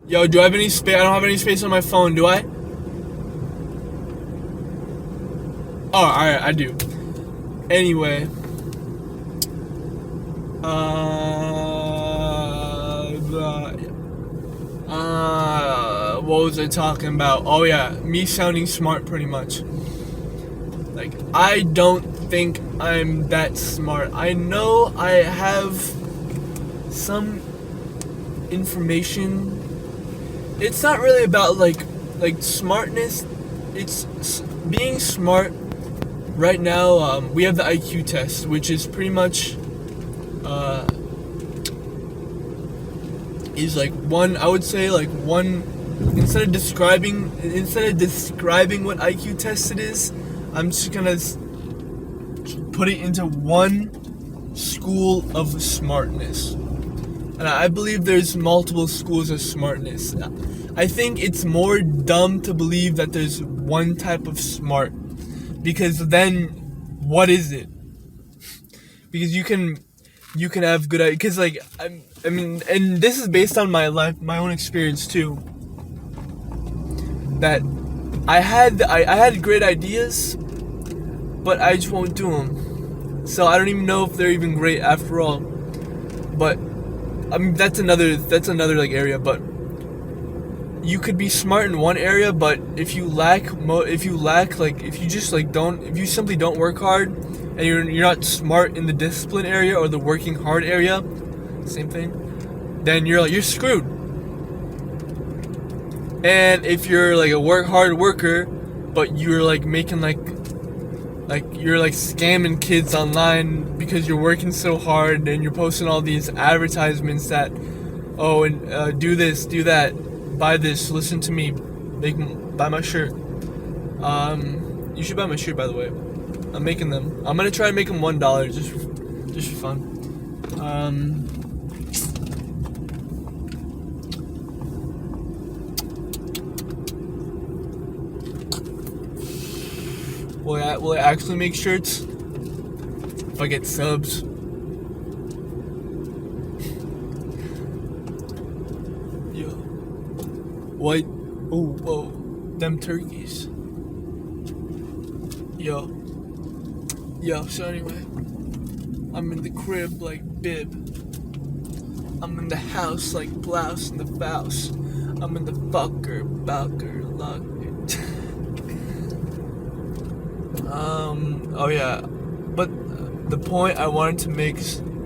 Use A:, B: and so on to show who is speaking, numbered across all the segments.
A: Yo, do I have any space? I don't have any space on my phone, do I? Oh, alright, I do. Anyway. What was I talking about? Oh yeah, me sounding smart pretty much. Like, I don't think I'm that smart. I know I have some information. It's not really about like smartness. It's being smart. Right now, we have the IQ test, which is pretty much is like one. I would say like one. Instead of describing what IQ test it is, I'm just gonna put it into one school of smartness. And I believe there's multiple schools of smartness. I think it's more dumb to believe that there's one type of smart, because then what is it? Because you can have good ideas. Because like I mean, and this is based on my life, my own experience too. That I had great ideas, but I just won't do them. So I don't even know if they're even great after all. But I mean, that's another like area. But you could be smart in one area, but if you simply don't work hard, and you're not smart in the discipline area or the working hard area, same thing, then you're screwed. And if you're like a hard worker, but you're like making like you're like scamming kids online because you're working so hard, and you're posting all these advertisements that, oh, and do this, do that, buy this, listen to me, buy my shirt. You should buy my shirt, by the way. I'm making them. I'm gonna try to make them $1 just for fun. Will I actually make shirts if I get subs? Yo, what? Oh, whoa, them turkeys. Yo. So anyway, I'm in the crib like Bib. I'm in the house like Blouse in the Faust. I'm in the fucker, lock it. Oh yeah, but the point I wanted to make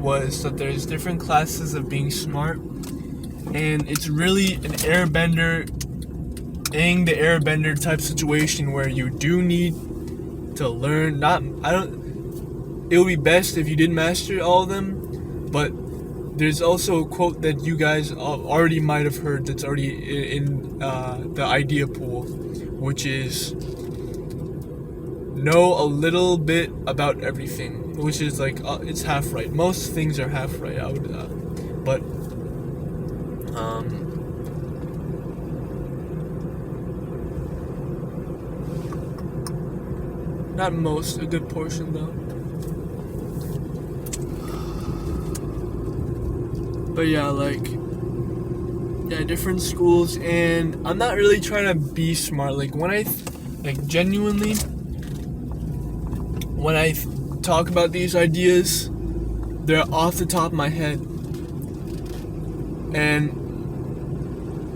A: was that there's different classes of being smart, and it's really an airbender, the airbender type situation where you do need to learn. It would be best if you did master all of them, but there's also a quote that you guys already might have heard that's already in the idea pool, which is know a little bit about everything, which is like it's half right. Most things are half right. But not most, a good portion though. But yeah, different schools, and I'm not really trying to be smart. Like genuinely, when I talk about these ideas, they're off the top of my head. And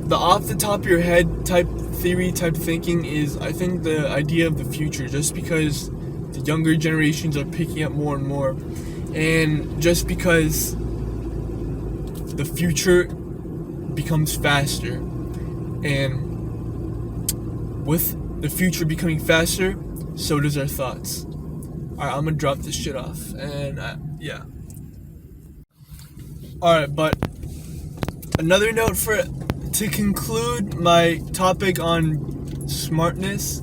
A: the off the top of your head type theory, type thinking is, I think, the idea of the future, just because the younger generations are picking up more and more. And just because the future becomes faster. And with the future becoming faster, so does our thoughts. Alright, I'm gonna drop this shit off. And yeah. Alright, but another note to conclude my topic on smartness,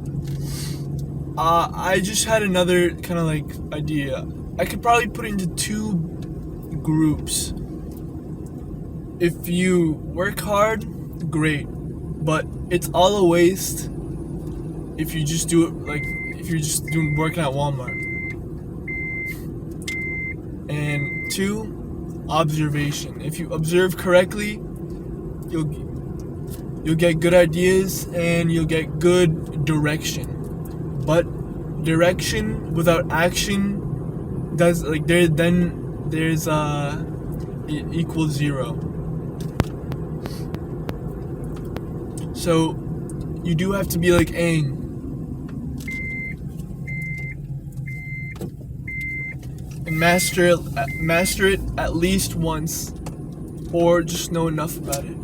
A: I just had another kind of like idea. I could probably put it into two groups. If you work hard, great, but it's all a waste if you just do it if you're just working at Walmart. And two, observation. If you observe correctly, you'll get good ideas and you'll get good direction. But direction without action does like there's equals 0. So you do have to be like Aang. And master it at least once, or just know enough about it.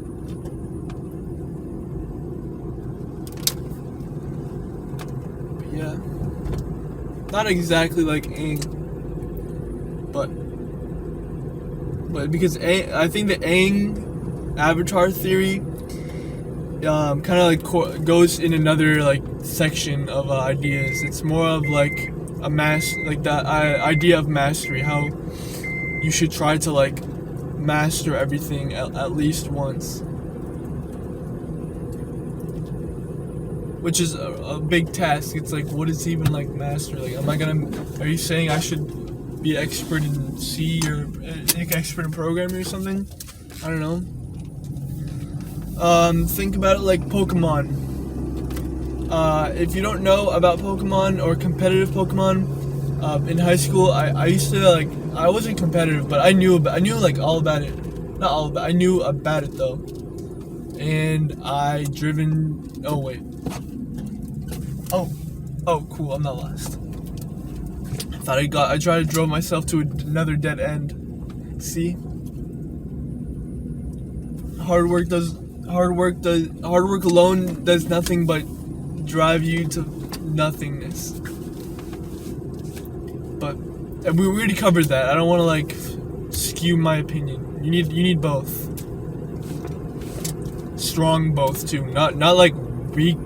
A: But yeah, not exactly like Aang, but because I think the Aang Avatar theory kind of like goes in another like section of ideas. It's more of like a like that idea of mastery, how you should try to like master everything at least once, which is a big task. It's like, what is even like master? Like, are you saying I should be expert in C or expert in programming or something? I don't know. Think about it like Pokemon. If you don't know about Pokemon or competitive Pokemon, in high school, I used to like, I wasn't competitive, but I knew like all about it. Not all about it, I knew about it though. And oh wait. Oh cool, I'm not lost. I tried to drove myself to another dead end. See? Hard work alone does nothing but drive you to nothingness. But we already covered that. I don't want to like skew my opinion. You need both. Strong both too. Not like weak.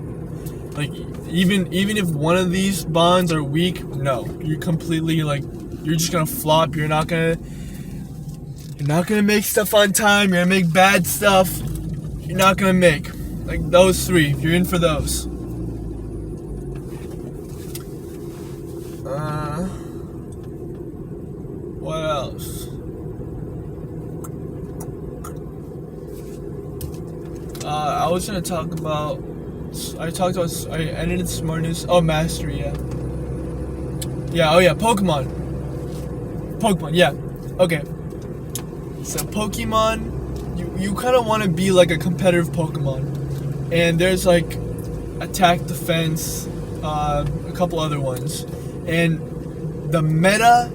A: Like even if one of these bonds are weak, no, you're completely like, you're just gonna flop. You're not gonna make stuff on time. You're gonna make bad stuff. You're not gonna make like those three. You're in for those. What else? I was gonna talk about. I ended smartness. Oh, mastery. Yeah. Yeah. Oh yeah. Pokemon. Yeah. Okay. So Pokemon, you kind of want to be like a competitive Pokemon, and there's like attack, defense, a couple other ones, and the meta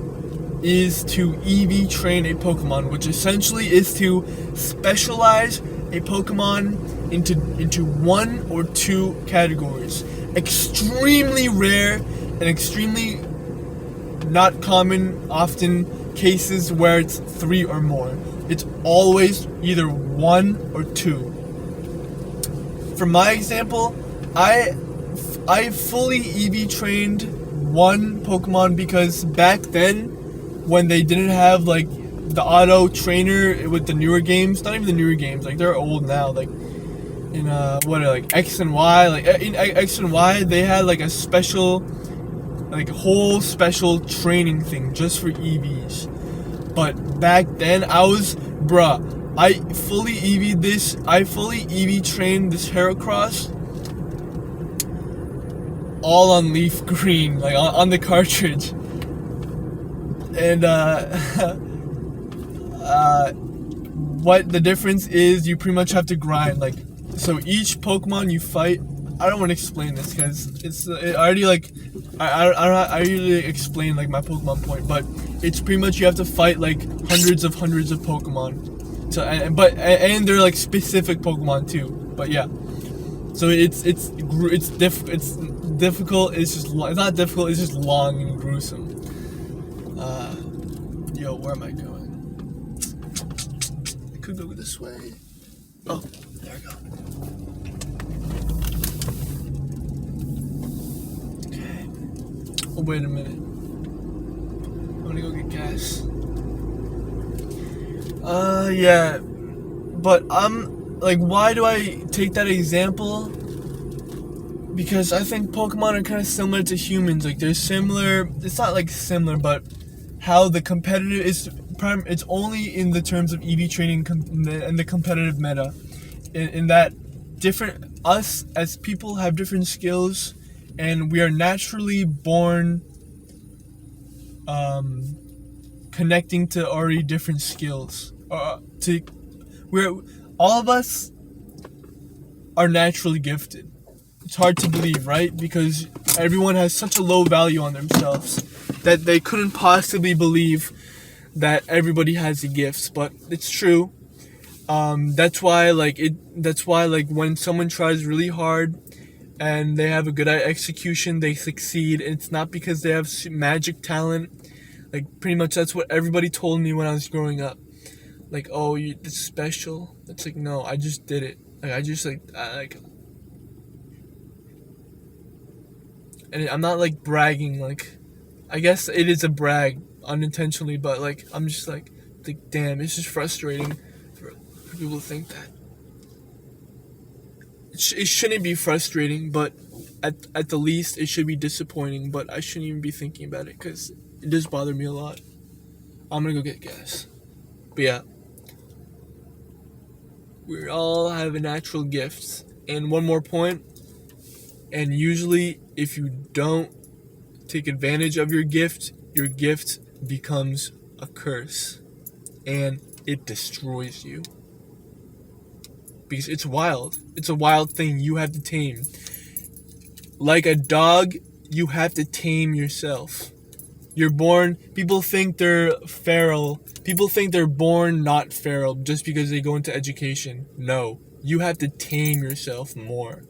A: is to EV train a Pokemon, which essentially is to specialize a Pokemon into one or two categories. Extremely rare and extremely not common, often cases where it's 3 or more. It's always either 1 or 2. For my example, I fully EV trained one Pokemon because back then, when they didn't have like the auto trainer with the newer games, not even the newer games, like they're old now, like in X and Y, like in X and Y they had like a special, like whole special training thing just for EVs. But back then I fully EV trained this Heracross all on Leaf Green, like on the cartridge. And what the difference is, you pretty much have to grind. Like, so each Pokemon you fight, I don't want to explain this because I usually explain like my Pokemon point, but it's pretty much you have to fight like hundreds of Pokemon. So and they're like specific Pokemon too. But yeah, so it's difficult. It's not difficult. It's just long and gruesome. Where am I going? I could go this way. Oh, there I go. Okay. Oh, wait a minute. I'm gonna go get gas. Yeah. But I'm like, why do I take that example? Because I think Pokemon are kind of similar to humans. Like, they're similar. It's not like similar, but how the competitive is, it's only in the terms of EV training and the competitive meta, in that different, us as people have different skills, and we are naturally born connecting to already different skills. We're all of us are naturally gifted. It's hard to believe, right? Because everyone has such a low value on themselves that they couldn't possibly believe that everybody has the gifts, but it's true. That's why when someone tries really hard and they have a good execution, they succeed. It's not because they have magic talent. Like, pretty much that's what everybody told me when I was growing up. Like, oh, it's special. It's like, no, I just did it. Like, and I'm not like bragging. Like, I guess it is a brag unintentionally, but like, I'm just like damn, it's just frustrating for people to think that. It shouldn't be frustrating, but at the least, it should be disappointing. But I shouldn't even be thinking about it because it does bother me a lot. I'm gonna go get gas. But yeah, we all have natural gifts. And one more point, and usually if you don't take advantage of your gift becomes a curse. And it destroys you. Because it's wild. It's a wild thing you have to tame. Like a dog, you have to tame yourself. You're born, people think they're feral. People think they're born not feral just because they go into education. No, you have to tame yourself more.